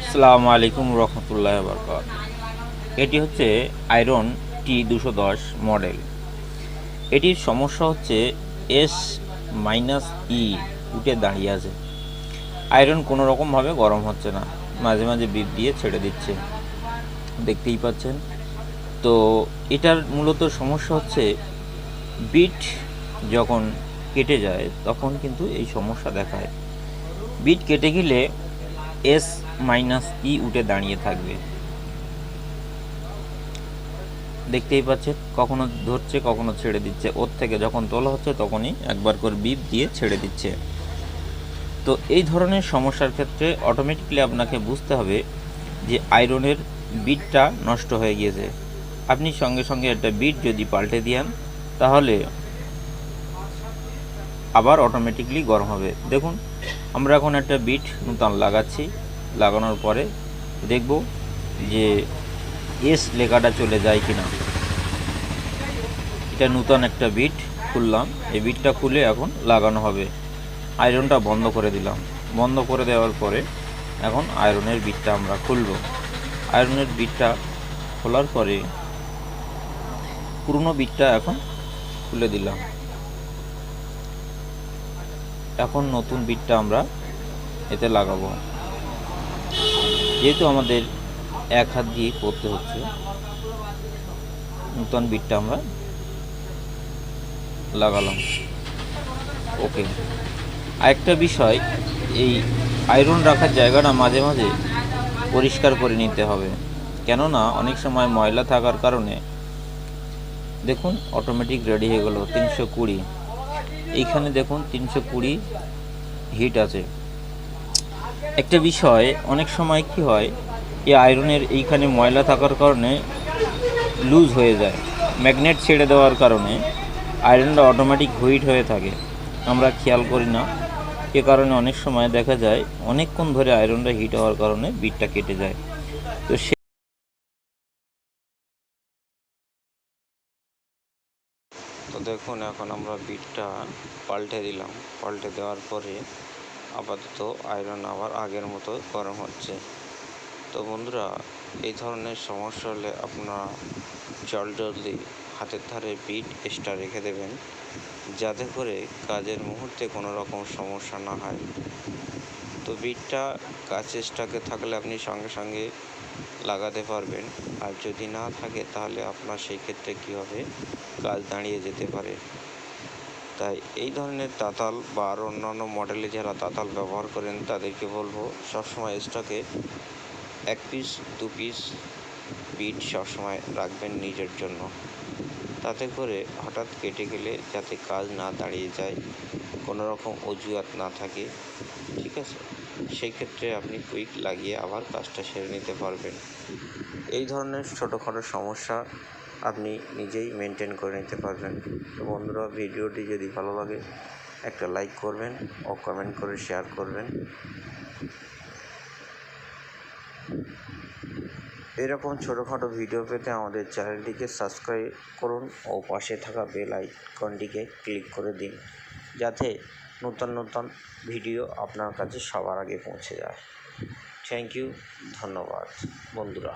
আসসালামু আলাইকুম রহমতুল্লাহ বরকাত। এটি হচ্ছে আয়রন T210 মডেল। এটির সমস্যা হচ্ছে S-E উঠে দাঁড়িয়ে আছে। আয়রন কোনো রকমভাবে গরম হচ্ছে না, মাঝে মাঝে বিপ দিয়ে ছেড়ে দিচ্ছে, দেখতেই পাচ্ছেন। তো এটার মূলত সমস্যা হচ্ছে বিট যখন কেটে যায় তখন কিন্তু এই সমস্যা দেখায়। বিট কেটে গেলে S-E উঠে দাঁড়িয়ে থাকবে, দেখতেই পাচ্ছেন। কখনো ধরছে, কখনো ছেড়ে দিচ্ছে। ওর থেকে যখন তোলা হচ্ছে তখনই একবার করে বিপ দিয়ে ছেড়ে দিচ্ছে। তো এই ধরনের সমস্যার ক্ষেত্রে অটোমেটিকলি আপনাকে বুঝতে হবে যে আয়রনের বিটটা নষ্ট হয়ে গিয়েছে। আপনি সঙ্গে সঙ্গে একটা বিট যদি পাল্টে দেন তাহলে আবার অটোমেটিকলি গরম হবে। দেখুন, আমরা এখন একটা বিট নতুন লাগাচ্ছি। লাগানোর পরে দেখব যে এস লেখাটা চলে যায় কিনা। এটা নতুন একটা বিট খুললাম, এই বিটটা খুলে এখন লাগানো হবে। আয়রনটা বন্ধ করে দিলাম। বন্ধ করে দেওয়ার পরে এখন আয়রনের বিটটা আমরা খুলব। আয়রনের বিটটা খোলার পরে পুরনো বিটটা এখন খুলে দিলাম। এখন নতুন বিটটা আমরা এতে লাগাবো। যেহেতু আমাদের এক হাত দিয়ে করতে হচ্ছে, নতুন বিটটা আমরা লাগালাম। ওকে। আরেকটা বিষয়, এই আয়রন রাখার জায়গাটা মাঝে মাঝে পরিষ্কার করে নিতে হবে, কেননা অনেক সময় ময়লা থাকার কারণে দেখুন অটোমেটিক রেডি হয়ে গেল 320। এইখানে দেখুন 320 হিট আছে। একটা বিষয়, অনেক সময় কি হয়, এই আয়রনের এইখানে ময়লা থাকার কারণে লুজ হয়ে যায়। ম্যাগনেট ছেড়ে দেওয়ার কারণে আয়রনটা অটোমেটিক হিট হয়ে থাকে, আমরা খেয়াল করি না। এ কারণে অনেক সময় দেখা যায় অনেকক্ষণ ধরে আয়রনটা হিট হওয়ার কারণে বিটটা কেটে যায়। তো দেখুন, এখন আমরা বিটটা পাল্টে দিলাম। পাল্টে দেওয়ার পরে আপাতত আয়রন আবার আগের মতো গরম হচ্ছে। তো বন্ধুরা, এই ধরনের সমস্যা হলে আপনারা জলদি হাতের ধারে বিট এক্সট্রা রেখে দেবেন, যাতে করে কাজের মুহূর্তে কোনো রকম সমস্যা না হয়। তো বিটটা কাছে স্টকে থাকলে আপনি সঙ্গে সঙ্গে লাগাতে পারবেন, আর যদি না থাকে তাহলে আপনার সেই ক্ষেত্রে কী হবে, কাজ দাঁড়িয়ে যেতে পারে। তাই এই ধরনের তাতাল বা আরও অন্যান্য মডেলে যারা তাতাল ব্যবহার করেন তাদেরকে বলবো সবসময় স্টকে 1 পিস 2 পিস বিট সবসময় রাখবেন নিজের জন্য, তাতে করে হঠাৎ কেটে গেলে যাতে কাজ না দাঁড়িয়ে যায়, কোনো রকম অজুহাত না থাকে, ঠিক আছে? সেই ক্ষেত্রে আপনি কুইক লাগিয়ে আবার কাজটা সেরে নিতে পারবেন। এই ধরনের ছোটোখাটো সমস্যা আপনি নিজেই মেনটেন করে নিতে পারবেন। তো বন্ধুরা, ভিডিওটি যদি ভালো লাগে একটা লাইক করবেন ও কমেন্ট করে শেয়ার করবেন। এরকম ছোটোখাটো ভিডিও পেতে আমাদের চ্যানেলটিকে সাবস্ক্রাইব করুন ও পাশে থাকা বেল আইকনটিকে ক্লিক করে দিন, যাতে নতুন নতুন ভিডিও আপনার কাছে সবার আগে পৌঁছে যায়। থ্যাংক ইউ, ধন্যবাদ বন্ধুরা।